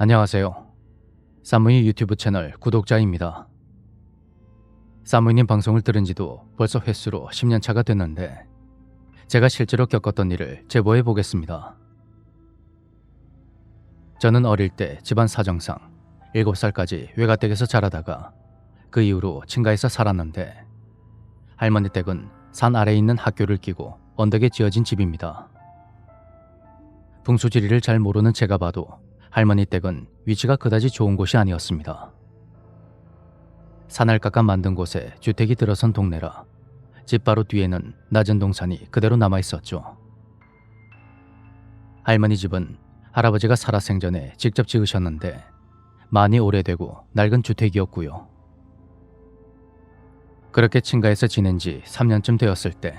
안녕하세요. 사무이 유튜브 채널 구독자입니다. 사무이님 방송을 들은 지도 벌써 횟수로 10년 차가 됐는데 제가 실제로 겪었던 일을 제보해 보겠습니다. 저는 어릴 때 집안 사정상 7살까지 외가댁에서 자라다가 그 이후로 친가에서 살았는데 할머니 댁은 산 아래에 있는 학교를 끼고 언덕에 지어진 집입니다. 풍수지리를 잘 모르는 제가 봐도 할머니 댁은 위치가 그다지 좋은 곳이 아니었습니다. 산을 깎아 만든 곳에 주택이 들어선 동네라 집 바로 뒤에는 낮은 동산이 그대로 남아있었죠. 할머니 집은 할아버지가 살아생전에 직접 지으셨는데 많이 오래되고 낡은 주택이었고요. 그렇게 친가에서 지낸 지 3년쯤 되었을 때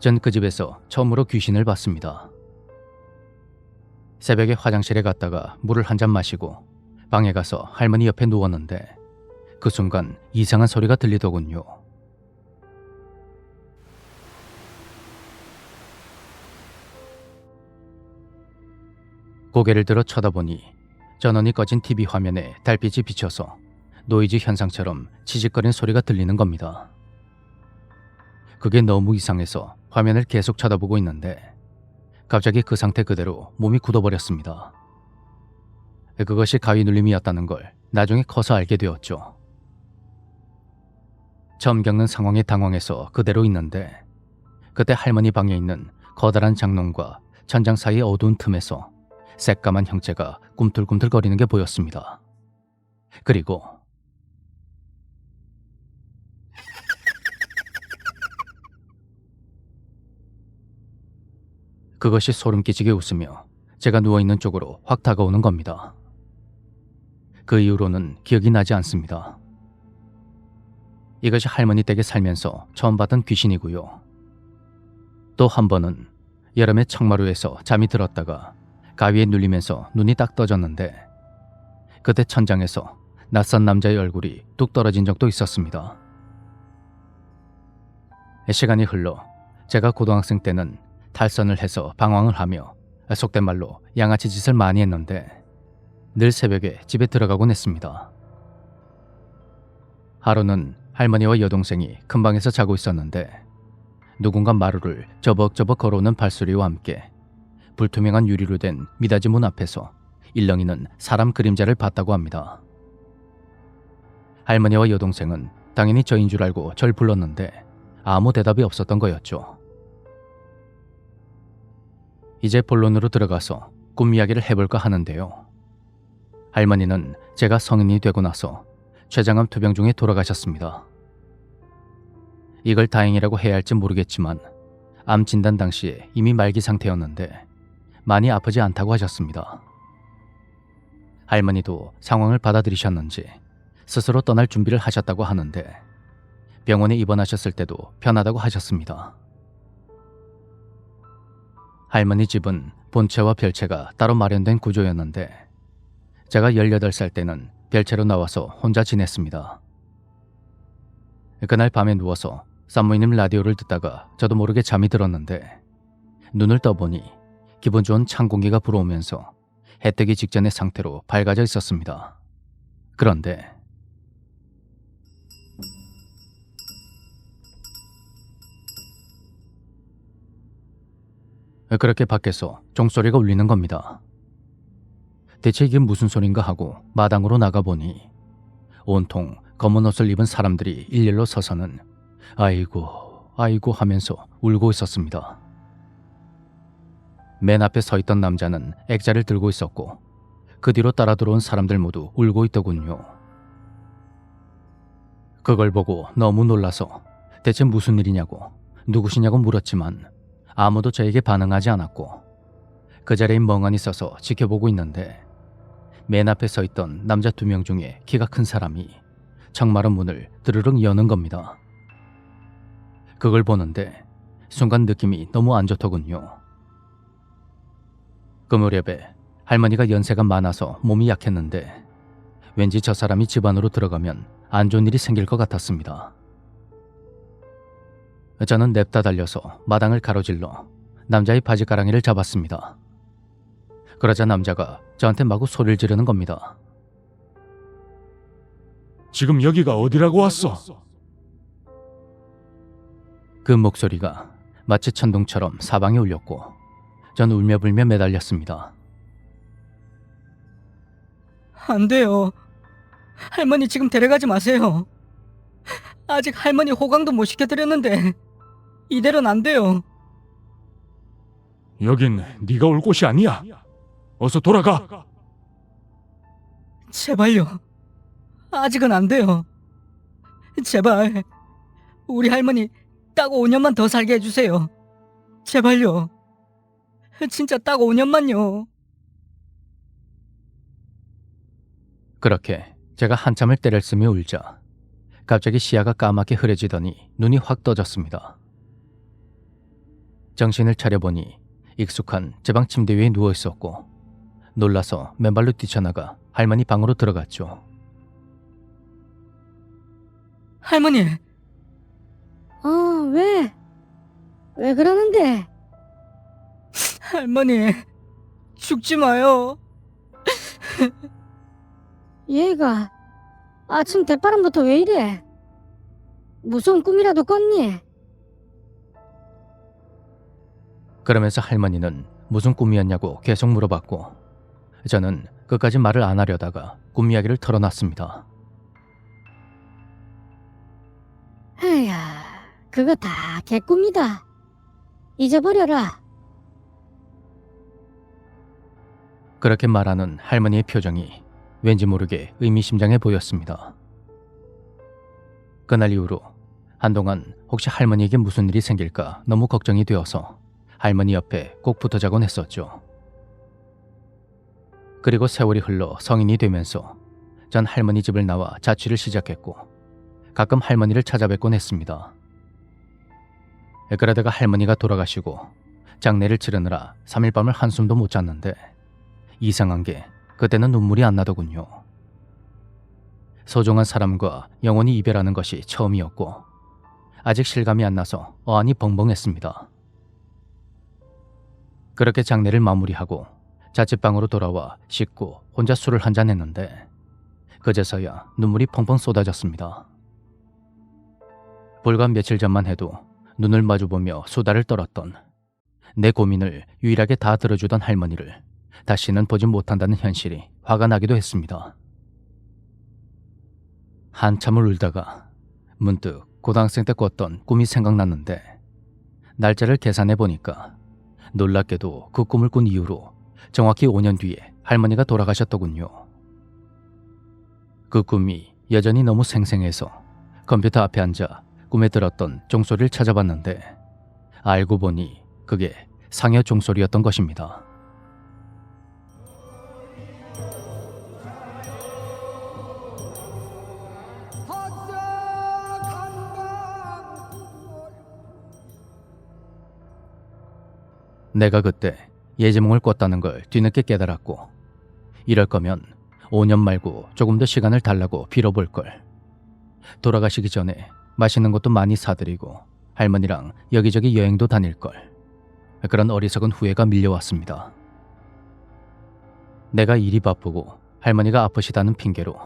전 그 집에서 처음으로 귀신을 봤습니다. 새벽에 화장실에 갔다가 물을 한 잔 마시고 방에 가서 할머니 옆에 누웠는데 그 순간 이상한 소리가 들리더군요. 고개를 들어 쳐다보니 전원이 꺼진 TV 화면에 달빛이 비쳐서 노이즈 현상처럼 치직거리는 소리가 들리는 겁니다. 그게 너무 이상해서 화면을 계속 쳐다보고 있는데 갑자기 그 상태 그대로 몸이 굳어버렸습니다. 그것이 가위 눌림이었다는 걸 나중에 커서 알게 되었죠. 처음 겪는 상황에 당황해서 그대로 있는데 그때 할머니 방에 있는 커다란 장롱과 천장 사이의 어두운 틈에서 새까만 형체가 꿈틀꿈틀거리는 게 보였습니다. 그리고 그것이 소름 끼치게 웃으며 제가 누워있는 쪽으로 확 다가오는 겁니다. 그 이후로는 기억이 나지 않습니다. 이것이 할머니 댁에 살면서 처음 봤던 귀신이고요. 또 한 번은 여름에 청마루에서 잠이 들었다가 가위에 눌리면서 눈이 딱 떠졌는데 그때 천장에서 낯선 남자의 얼굴이 뚝 떨어진 적도 있었습니다. 시간이 흘러 제가 고등학생 때는 탈선을 해서 방황을 하며 속된 말로 양아치 짓을 많이 했는데 늘 새벽에 집에 들어가곤 했습니다. 하루는 할머니와 여동생이 큰 방에서 자고 있었는데 누군가 마루를 저벅저벅 걸어오는 발소리와 함께 불투명한 유리로 된 미닫이 문 앞에서 일렁이는 사람 그림자를 봤다고 합니다. 할머니와 여동생은 당연히 저인 줄 알고 절 불렀는데 아무 대답이 없었던 거였죠. 이제 본론으로 들어가서 꿈 이야기를 해볼까 하는데요. 할머니는 제가 성인이 되고 나서 췌장암 투병 중에 돌아가셨습니다. 이걸 다행이라고 해야 할지 모르겠지만 암 진단 당시에 이미 말기 상태였는데 많이 아프지 않다고 하셨습니다. 할머니도 상황을 받아들이셨는지 스스로 떠날 준비를 하셨다고 하는데 병원에 입원하셨을 때도 편하다고 하셨습니다. 할머니 집은 본체와 별채가 따로 마련된 구조였는데 제가 18살 때는 별채로 나와서 혼자 지냈습니다. 그날 밤에 누워서 산모님 라디오를 듣다가 저도 모르게 잠이 들었는데 눈을 떠보니 기분 좋은 찬 공기가 불어오면서 해 뜨기 직전의 상태로 밝아져 있었습니다. 그런데 그렇게 밖에서 종소리가 울리는 겁니다. 대체 이게 무슨 소린가 하고 마당으로 나가보니 온통 검은 옷을 입은 사람들이 일렬로 서서는 아이고 아이고 하면서 울고 있었습니다. 맨 앞에 서 있던 남자는 액자를 들고 있었고 그 뒤로 따라 들어온 사람들 모두 울고 있더군요. 그걸 보고 너무 놀라서 대체 무슨 일이냐고 누구시냐고 물었지만 아무도 저에게 반응하지 않았고 그 자리에 멍하니 서서 지켜보고 있는데 맨 앞에 서 있던 남자 2명 중에 키가 큰 사람이 청마루 문을 드르륵 여는 겁니다. 그걸 보는데 순간 느낌이 너무 안 좋더군요. 그 무렵에 할머니가 연세가 많아서 몸이 약했는데 왠지 저 사람이 집 안으로 들어가면 안 좋은 일이 생길 것 같았습니다. 저는 냅다 달려서 마당을 가로질러 남자의 바지가랑이를 잡았습니다. 그러자 남자가 저한테 마구 소리를 지르는 겁니다. 지금 여기가 어디라고 왔어? 그 목소리가 마치 천둥처럼 사방에 울렸고 전 울며불며 매달렸습니다. 안 돼요. 할머니 지금 데려가지 마세요. 아직 할머니 호강도 못 시켜드렸는데 이대로는 안 돼요. 여긴 네가 올 곳이 아니야. 어서 돌아가. 제발요. 아직은 안 돼요. 제발 우리 할머니 딱 5년만 더 살게 해주세요. 제발요. 진짜 딱 5년만요. 그렇게 제가 한참을 때를 쓰며 울자 갑자기 시야가 까맣게 흐려지더니 눈이 확 떠졌습니다. 정신을 차려보니 익숙한 제 방 침대 위에 누워있었고 놀라서 맨발로 뛰쳐나가 할머니 방으로 들어갔죠. 할머니, 왜? 왜 그러는데? 할머니 죽지 마요. 얘가 아침 대바람부터 왜 이래? 무서운 꿈이라도 꿨니? 그러면서 할머니는 무슨 꿈이었냐고 계속 물어봤고 저는 끝까지 말을 안 하려다가 꿈 이야기를 털어놨습니다. 에휴, 그거 다 개꿈이다. 잊어버려라. 그렇게 말하는 할머니의 표정이 왠지 모르게 의미심장해 보였습니다. 그날 이후로 한동안 혹시 할머니에게 무슨 일이 생길까 너무 걱정이 되어서 할머니 옆에 꼭 붙어자곤 했었죠. 그리고 세월이 흘러 성인이 되면서 전 할머니 집을 나와 자취를 시작했고 가끔 할머니를 찾아뵙곤 했습니다. 그러다가 할머니가 돌아가시고 장례를 치르느라 3일 밤을 한숨도 못 잤는데 이상한 게 그때는 눈물이 안 나더군요. 소중한 사람과 영원히 이별하는 것이 처음이었고 아직 실감이 안 나서 어안이 벙벙했습니다. 그렇게 장례를 마무리하고 자취방으로 돌아와 씻고 혼자 술을 한잔 했는데 그제서야 눈물이 펑펑 쏟아졌습니다. 불과 며칠 전만 해도 눈을 마주보며 수다를 떨었던 내 고민을 유일하게 다 들어주던 할머니를 다시는 보지 못한다는 현실이 화가 나기도 했습니다. 한참을 울다가 문득 고등학생 때 꿨던 꿈이 생각났는데 날짜를 계산해 보니까 놀랍게도 그 꿈을 꾼 이후로 정확히 5년 뒤에 할머니가 돌아가셨더군요. 그 꿈이 여전히 너무 생생해서 컴퓨터 앞에 앉아 꿈에 들었던 종소리를 찾아봤는데 알고 보니 그게 상여 종소리였던 것입니다. 내가 그때 예지몽을 꿨다는 걸 뒤늦게 깨달았고 이럴 거면 5년 말고 조금 더 시간을 달라고 빌어볼 걸. 돌아가시기 전에 맛있는 것도 많이 사드리고 할머니랑 여기저기 여행도 다닐 걸. 그런 어리석은 후회가 밀려왔습니다. 내가 일이 바쁘고 할머니가 아프시다는 핑계로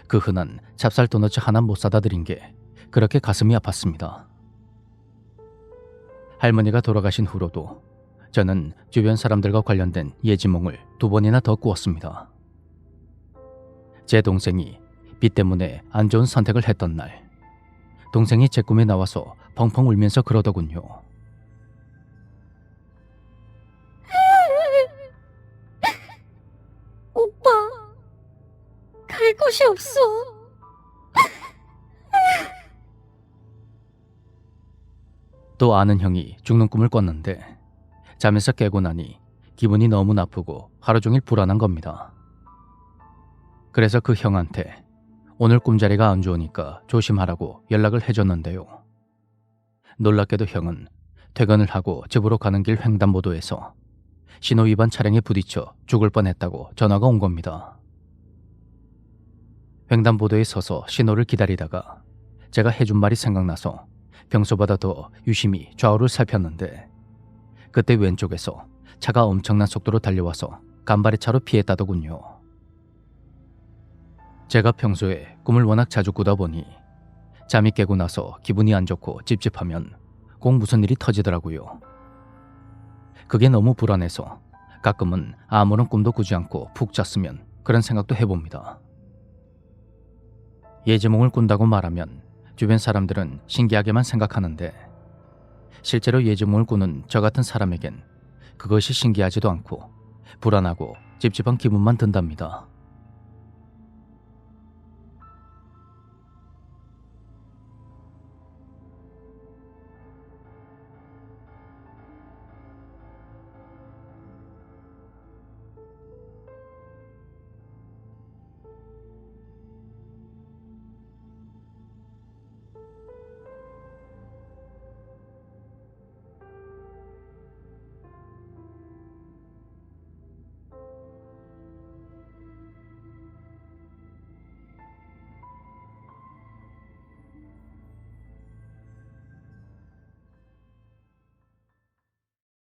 그 흔한 찹쌀 도넛 하나 못 사다 드린 게 그렇게 가슴이 아팠습니다. 할머니가 돌아가신 후로도 저는 주변 사람들과 관련된 예지몽을 2번이나 더 꾸었습니다. 제 동생이 빚 때문에 안 좋은 선택을 했던 날, 동생이 제 꿈에 나와서 펑펑 울면서 그러더군요. 오빠, 갈 곳이 없어. 또 아는 형이 죽는 꿈을 꿨는데 잠에서 깨고 나니 기분이 너무 나쁘고 하루 종일 불안한 겁니다. 그래서 그 형한테 오늘 꿈자리가 안 좋으니까 조심하라고 연락을 해줬는데요. 놀랍게도 형은 퇴근을 하고 집으로 가는 길 횡단보도에서 신호위반 차량에 부딪혀 죽을 뻔했다고 전화가 온 겁니다. 횡단보도에 서서 신호를 기다리다가 제가 해준 말이 생각나서 평소보다 더 유심히 좌우를 살폈는데 그때 왼쪽에서 차가 엄청난 속도로 달려와서 간발의 차로 피했다더군요. 제가 평소에 꿈을 워낙 자주 꾸다 보니 잠이 깨고 나서 기분이 안 좋고 찝찝하면 꼭 무슨 일이 터지더라고요. 그게 너무 불안해서 가끔은 아무런 꿈도 꾸지 않고 푹 잤으면 그런 생각도 해봅니다. 예지몽을 꾼다고 말하면 주변 사람들은 신기하게만 생각하는데 실제로 예지몽을 꾸는 저 같은 사람에겐 그것이 신기하지도 않고 불안하고 찝찝한 기분만 든답니다.